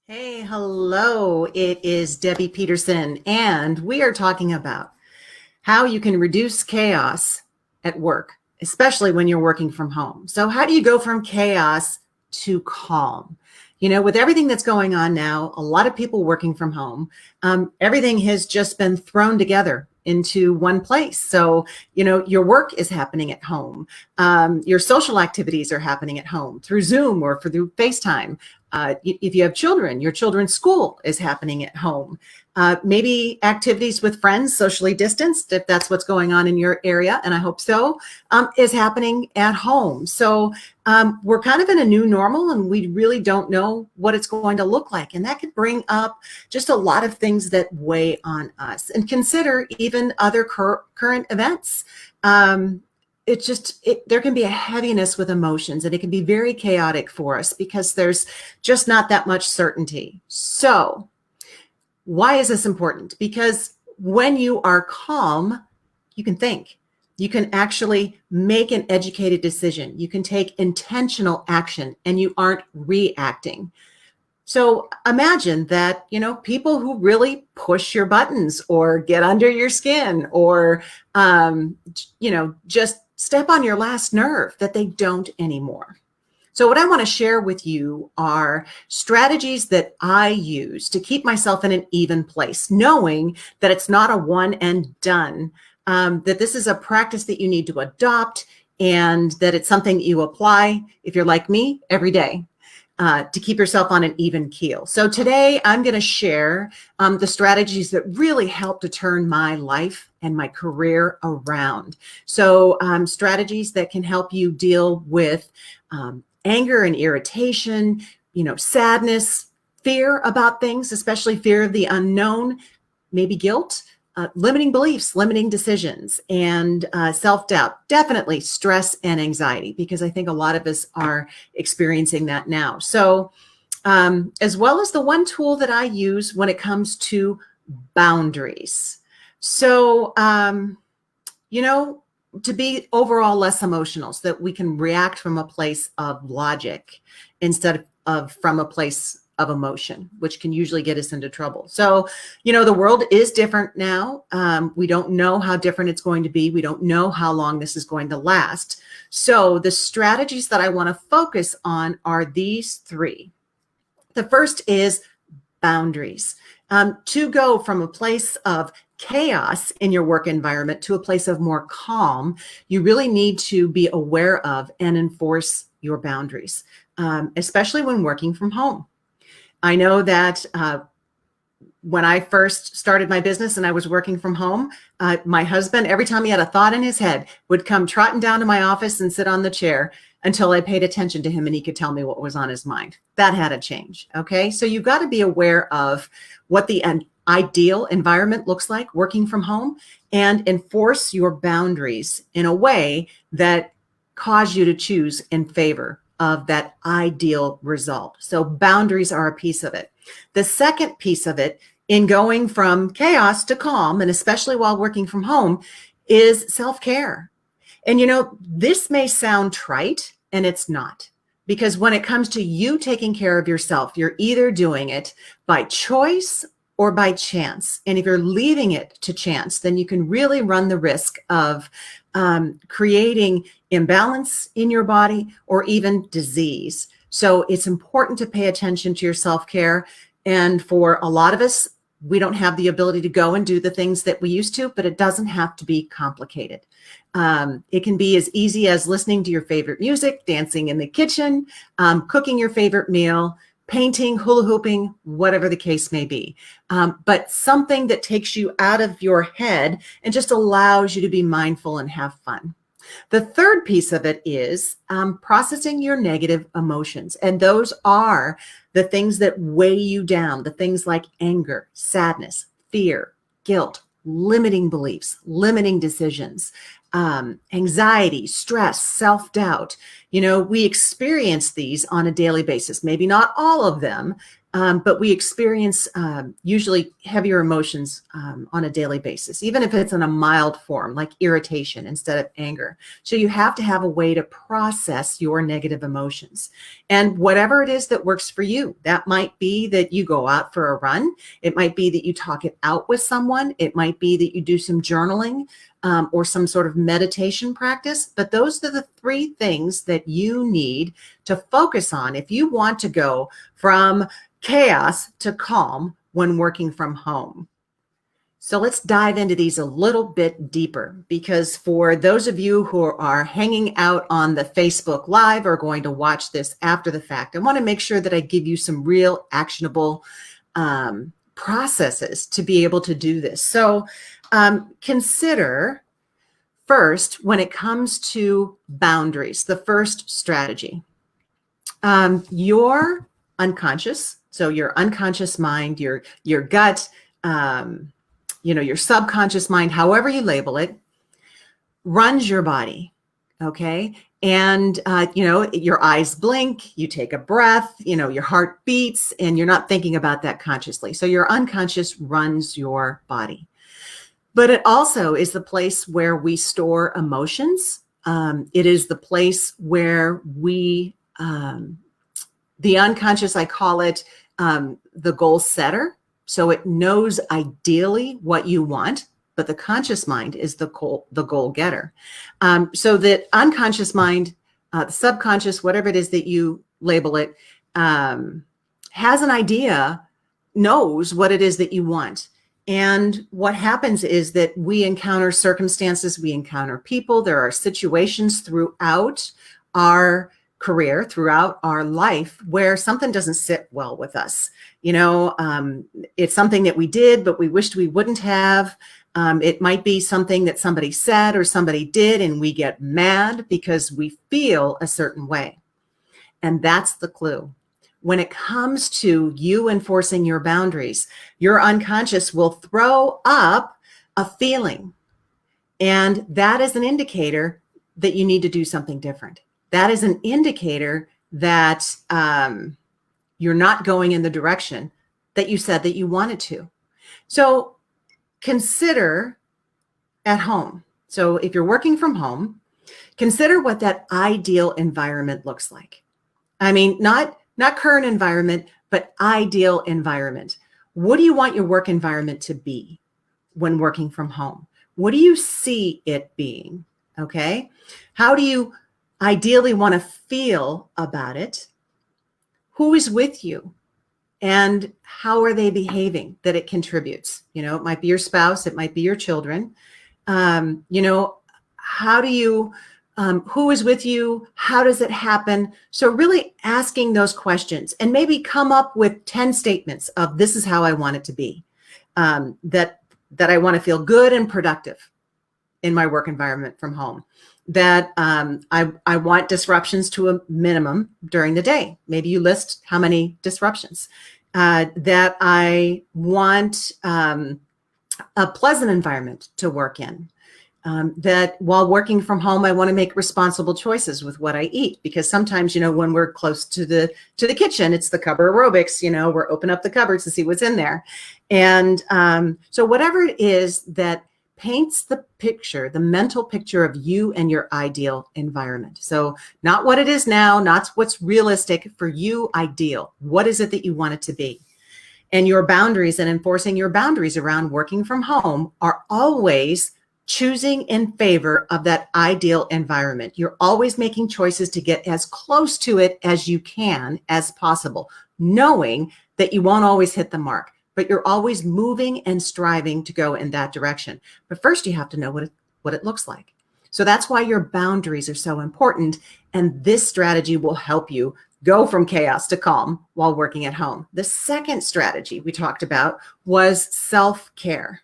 Hey, hello. It is Debbie Peterson, and we are talking about how you can reduce chaos at work, especially when you're working from home. So, how do you go from chaos to calm? With everything that's going on now, a lot of people working from home, everything has just been thrown together into one place. So, your work is happening at home. Your social activities are happening at home through Zoom or through FaceTime. If you have children, your children's school is happening at home. Maybe activities with friends, socially distanced, if that's what's going on in your area, and I hope so, is happening at home. So we're kind of in a new normal, and we really don't know what it's going to look like. And that could bring up just a lot of things that weigh on us. And consider even other current events. There can be a heaviness with emotions, and it can be very chaotic for us because there's just not that much certainty. So why is this important? Because when you are calm, you can think. You can actually make an educated decision. You can take intentional action, and you aren't reacting. So imagine that, people who really push your buttons or get under your skin or, just step on your last nerve, that they don't anymore. So what I want to share with you are strategies that I use to keep myself in an even place, knowing that it's not a one and done, that this is a practice that you need to adopt, and that it's something that you apply, if you're like me, every day. To keep yourself on an even keel. So today I'm going to share the strategies that really help to turn my life and my career around. So strategies that can help you deal with anger and irritation, sadness, fear about things, especially fear of the unknown, maybe guilt, limiting beliefs, limiting decisions, and self-doubt, definitely stress and anxiety, because I think a lot of us are experiencing that now. So as well as the one tool that I use when it comes to boundaries. So, to be overall less emotional, so that we can react from a place of logic instead of from a place of emotion, which can usually get us into trouble. So, the world is different now. We don't know how different it's going to be. We don't know how long this is going to last. So the strategies that I want to focus on are these three. The first is boundaries. To go from a place of chaos in your work environment to a place of more calm, you really need to be aware of and enforce your boundaries, especially when working from home. I know that when I first started my business and I was working from home, my husband, every time he had a thought in his head, would come trotting down to my office and sit on the chair until I paid attention to him and he could tell me what was on his mind. That had to change. Okay. So you've got to be aware of what the ideal environment looks like working from home, and enforce your boundaries in a way that cause you to choose in favor of that ideal result. So boundaries are a piece of it. The second piece of it in going from chaos to calm, and especially while working from home, is self-care. And this may sound trite, and it's not, because when it comes to you taking care of yourself, you're either doing it by choice or by chance. And if you're leaving it to chance, then you can really run the risk of creating imbalance in your body or even disease. So it's important to pay attention to your self-care. And for a lot of us, we don't have the ability to go and do the things that we used to, but it doesn't have to be complicated. It can be as easy as listening to your favorite music, dancing in the kitchen, cooking your favorite meal, painting, hula hooping, whatever the case may be. But something that takes you out of your head and just allows you to be mindful and have fun. The third piece of it is processing your negative emotions. And those are the things that weigh you down, the things like anger, sadness, fear, guilt, limiting beliefs, limiting decisions, anxiety, stress, self-doubt. We experience these on a daily basis, maybe not all of them, but we experience usually heavier emotions on a daily basis, even if it's in a mild form, like irritation instead of anger. So you have to have a way to process your negative emotions. And whatever it is that works for you, that might be that you go out for a run. It might be that you talk it out with someone. It might be that you do some journaling or some sort of meditation practice. But those are the three things that you need to focus on if you want to go from chaos to calm when working from home. So let's dive into these a little bit deeper, because for those of you who are hanging out on the Facebook Live or going to watch this after the fact, I want to make sure that I give you some real actionable processes to be able to do this. So consider first, when it comes to boundaries, the first strategy, your unconscious. So your unconscious mind, your gut, your subconscious mind, however you label it, runs your body. Okay. And, your eyes blink, you take a breath, your heart beats, and you're not thinking about that consciously. So your unconscious runs your body. But it also is the place where we store emotions. It is the place where we, the unconscious, I call it the goal setter. So it knows ideally what you want, but the conscious mind is the goal getter. So that unconscious mind, the subconscious, whatever it is that you label it, has an idea, knows what it is that you want. And what happens is that we encounter circumstances, we encounter people, there are situations throughout our career, throughout our life, where something doesn't sit well with us. It's something that we did, but we wished we wouldn't have. It might be something that somebody said or somebody did, and we get mad because we feel a certain way. And that's the clue. When it comes to you enforcing your boundaries, your unconscious will throw up a feeling. And that is an indicator that you need to do something different. That is an indicator that you're not going in the direction that you said that you wanted to. So consider at home. So if you're working from home, consider what that ideal environment looks like. I mean, not current environment, but ideal environment. What do you want your work environment to be when working from home? What do you see it being? Okay. How do you ideally want to feel about it? Who is with you? And how are they behaving that it contributes? It might be your spouse, it might be your children. How do you, who is with you? How does it happen? So really asking those questions, and maybe come up with 10 statements of this is how I want it to be, that I want to feel good and productive in my work environment from home, that I want disruptions to a minimum during the day. Maybe you list how many disruptions, that I want a pleasant environment to work in. That while working from home, I want to make responsible choices with what I eat, because sometimes, when we're close to the kitchen, it's the cupboard aerobics, we're open up the cupboards to see what's in there. And so whatever it is that paints the picture, the mental picture of you and your ideal environment. So not what it is now, not what's realistic for you, ideal. What is it that you want it to be? And your boundaries and enforcing your boundaries around working from home are always choosing in favor of that ideal environment. You're always making choices to get as close to it as you can as possible, knowing that you won't always hit the mark, but you're always moving and striving to go in that direction. But first you have to know what it looks like. So that's why your boundaries are so important. And this strategy will help you go from chaos to calm while working at home. The second strategy we talked about was self-care.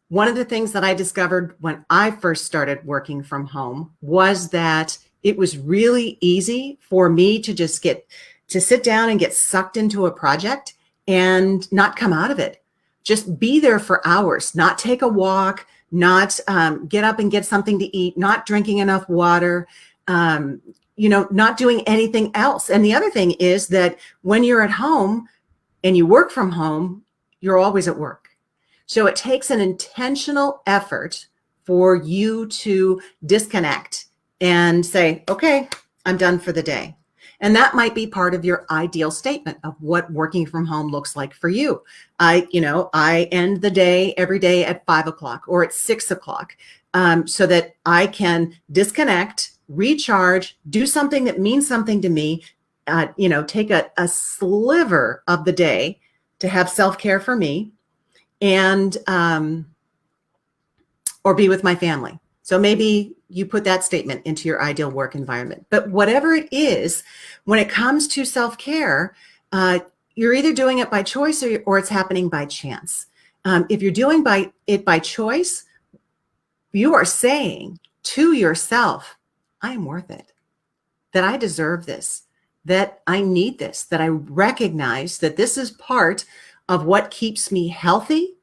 One of the things that I discovered when I first started working from home was that it was really easy for me to sit down and get sucked into a project and not come out of it. Just be there for hours, not take a walk, not get up and get something to eat, not drinking enough water. not doing anything else. And the other thing is that when you're at home and you work from home, you're always at work. So it takes an intentional effort for you to disconnect and say, okay, I'm done for the day. And that might be part of your ideal statement of what working from home looks like for you. I end the day every day at 5 o'clock or at 6 o'clock so that I can disconnect, recharge, do something that means something to me, take a sliver of the day to have self-care for me and or be with my family. So maybe you put that statement into your ideal work environment. But whatever it is, when it comes to self-care, you're either doing it by choice or it's happening by chance. If you're doing it by choice, you are saying to yourself, I am worth it, that I deserve this, that I need this, that I recognize that this is part of what keeps me healthy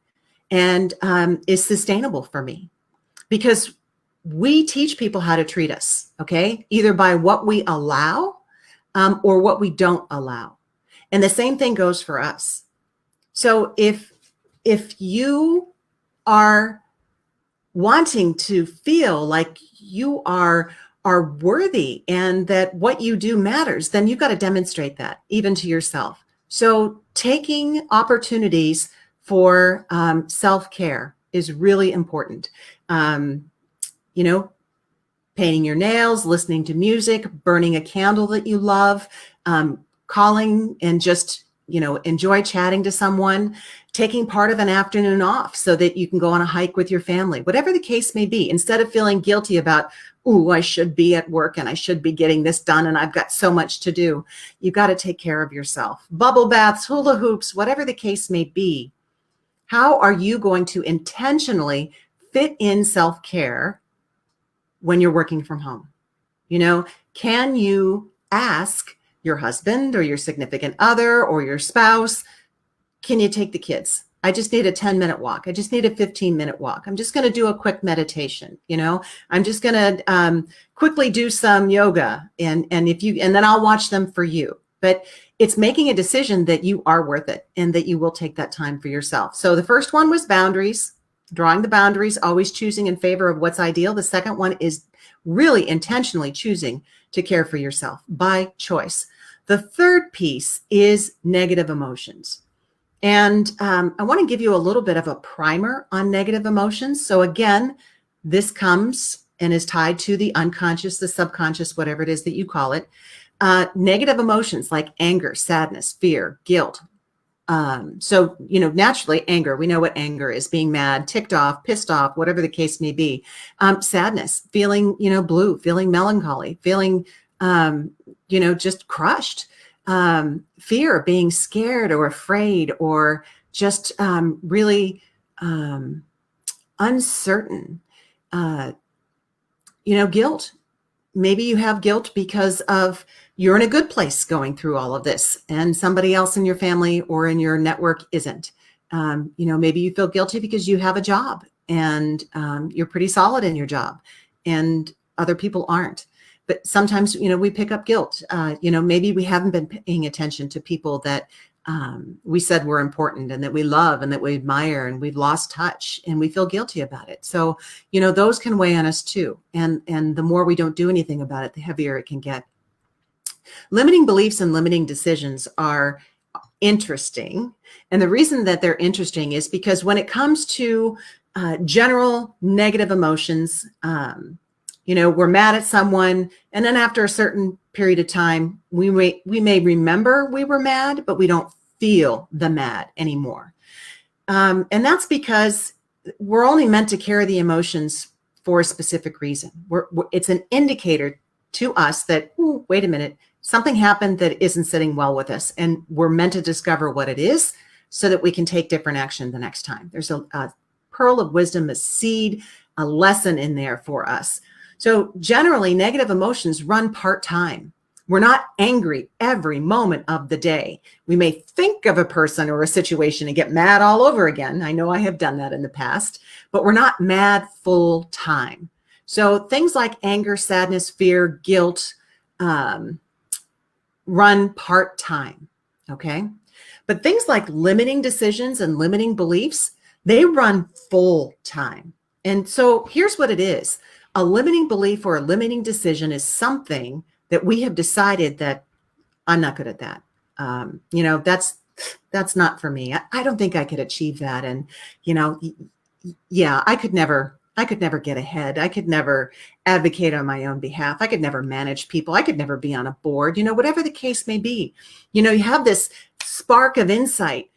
and is sustainable for me. Because we teach people how to treat us, okay? Either by what we allow or what we don't allow. And the same thing goes for us. So if you are wanting to feel like you are worthy and that what you do matters, then you've got to demonstrate that even to yourself. So taking opportunities for self-care is really important. Painting your nails, listening to music, burning a candle that you love, calling and just, enjoy chatting to someone, taking part of an afternoon off so that you can go on a hike with your family, whatever the case may be, instead of feeling guilty about, ooh, I should be at work and I should be getting this done and I've got so much to do. You've got to take care of yourself. Bubble baths, hula hoops, whatever the case may be. How are you going to intentionally fit in self-care when you're working from home? Can you ask your husband or your significant other or your spouse, can you take the kids? I just need a 10-minute walk. I just need a 15-minute walk. I'm just going to do a quick meditation. I'm just going to quickly do some yoga and then I'll watch them for you. But it's making a decision that you are worth it and that you will take that time for yourself. So the first one was boundaries, drawing the boundaries, always choosing in favor of what's ideal. The second one is really intentionally choosing to care for yourself by choice. The third piece is negative emotions. And I want to give you a little bit of a primer on negative emotions. So again, this comes and is tied to the unconscious, the subconscious, whatever it is that you call it. Negative emotions like anger, sadness, fear, guilt. So, naturally anger, we know what anger is: being mad, ticked off, pissed off, whatever the case may be. Sadness, feeling, blue, feeling melancholy, feeling, just crushed. Fear, being scared or afraid or just really uncertain. Guilt. Maybe you have guilt because of you're in a good place going through all of this and somebody else in your family or in your network isn't. Maybe you feel guilty because you have a job and you're pretty solid in your job and other people aren't. But sometimes, we pick up guilt. Maybe we haven't been paying attention to people that we said were important and that we love and that we admire, and we've lost touch and we feel guilty about it. So, those can weigh on us too. And the more we don't do anything about it, the heavier it can get. Limiting beliefs and limiting decisions are interesting. And the reason that they're interesting is because when it comes to general negative emotions, we're mad at someone, and then after a certain period of time, we may remember we were mad, but we don't feel the mad anymore. And that's because we're only meant to carry the emotions for a specific reason. It's an indicator to us that, ooh, wait a minute, something happened that isn't sitting well with us, and we're meant to discover what it is so that we can take different action the next time. There's a pearl of wisdom, a seed, a lesson in there for us. So generally, negative emotions run part-time. We're not angry every moment of the day. We may think of a person or a situation and get mad all over again. I know I have done that in the past, but we're not mad full time. So things like anger, sadness, fear, guilt run part-time, okay? But things like limiting decisions and limiting beliefs, they run full-time. And so here's what it is. A limiting belief or a limiting decision is something that we have decided that I'm not good at that. That's not for me. I don't think I could achieve that. And, yeah, I could never get ahead. I could never advocate on my own behalf. I could never manage people. I could never be on a board, whatever the case may be. You have this spark of insight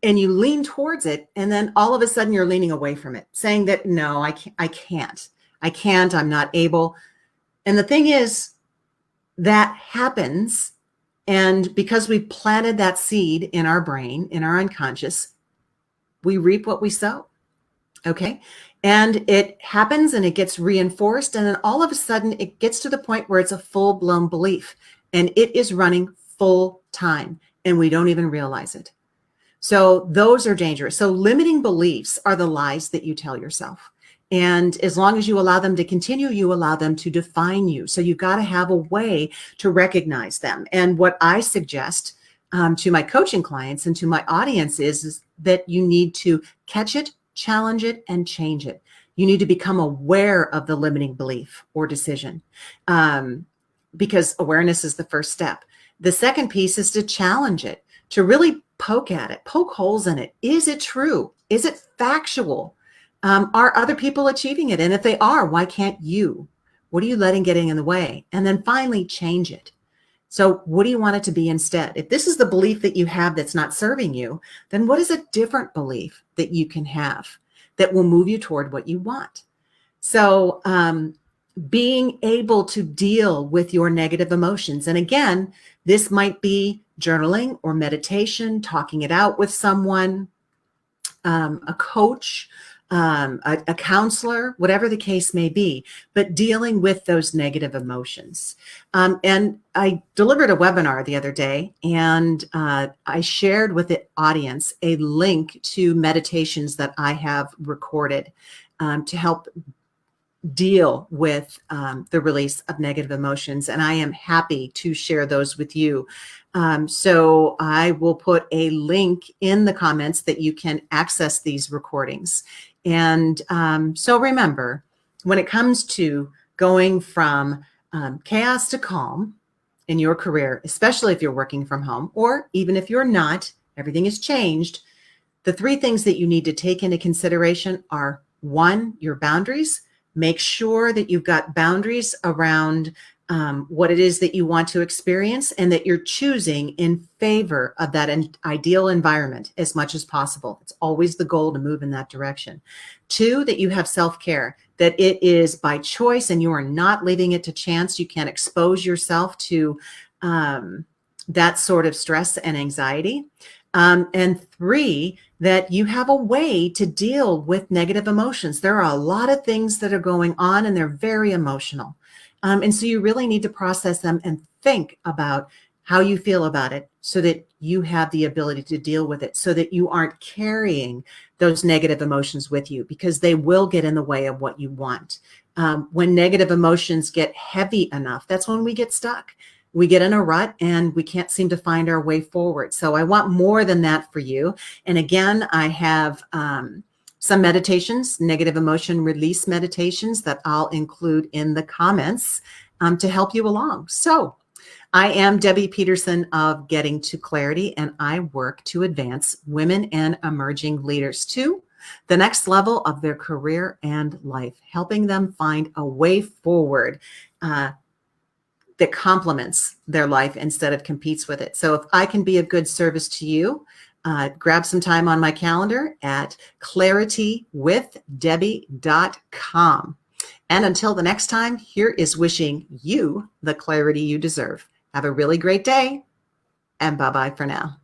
and you lean towards it. And then all of a sudden you're leaning away from it, saying that, no, I can't, I'm not able. And the thing is, that happens. And because we planted that seed in our brain, in our unconscious, we reap what we sow. Okay. And it happens and it gets reinforced. And then all of a sudden it gets to the point where it's a full-blown belief and it is running full time and we don't even realize it. So those are dangerous. So limiting beliefs are the lies that you tell yourself. And as long as you allow them to continue, you allow them to define you. So you've got to have a way to recognize them. And what I suggest to my coaching clients and to my audience is that you need to catch it, challenge it, and change it. You need to become aware of the limiting belief or decision because awareness is the first step. The second piece is to challenge it, to really poke at it, poke holes in it. Is it true? Is it factual? Are other people achieving it? And if they are, why can't you? What are you letting get in the way? And then finally change it. So what do you want it to be instead? If this is the belief that you have that's not serving you, then what is a different belief that you can have that will move you toward what you want? So being able to deal with your negative emotions. And again, this might be journaling or meditation, talking it out with someone, a coach, a counselor, whatever the case may be, but dealing with those negative emotions. And I delivered a webinar the other day, and I shared with the audience a link to meditations that I have recorded to help deal with the release of negative emotions. And I am happy to share those with you. So I will put a link in the comments that you can access these recordings. And so remember, when it comes to going from chaos to calm in your career, especially if you're working from home, or even if you're not, everything has changed. The three things that you need to take into consideration are: one, your boundaries. Make sure that you've got boundaries around what it is that you want to experience and that you're choosing in favor of that ideal environment as much as possible. It's always the goal to move in that direction. Two, that you have self-care, that it is by choice and you are not leaving it to chance. You can't expose yourself to that sort of stress and anxiety. And three, that you have a way to deal with negative emotions. There are a lot of things that are going on and they're very emotional. And so you really need to process them and think about how you feel about it so that you have the ability to deal with it, so that you aren't carrying those negative emotions with you, because they will get in the way of what you want. When negative emotions get heavy enough, that's when we get stuck. We get in a rut and we can't seem to find our way forward. So I want more than that for you. And again, I have some meditations, negative emotion release meditations, that I'll include in the comments to help you along. So I am Debbie Peterson of Getting to Clarity, and I work to advance women and emerging leaders to the next level of their career and life, helping them find a way forward that complements their life instead of competes with it. So if I can be of good service to you, grab some time on my calendar at claritywithdebbie.com. And until the next time, here is wishing you the clarity you deserve. Have a really great day, and bye-bye for now.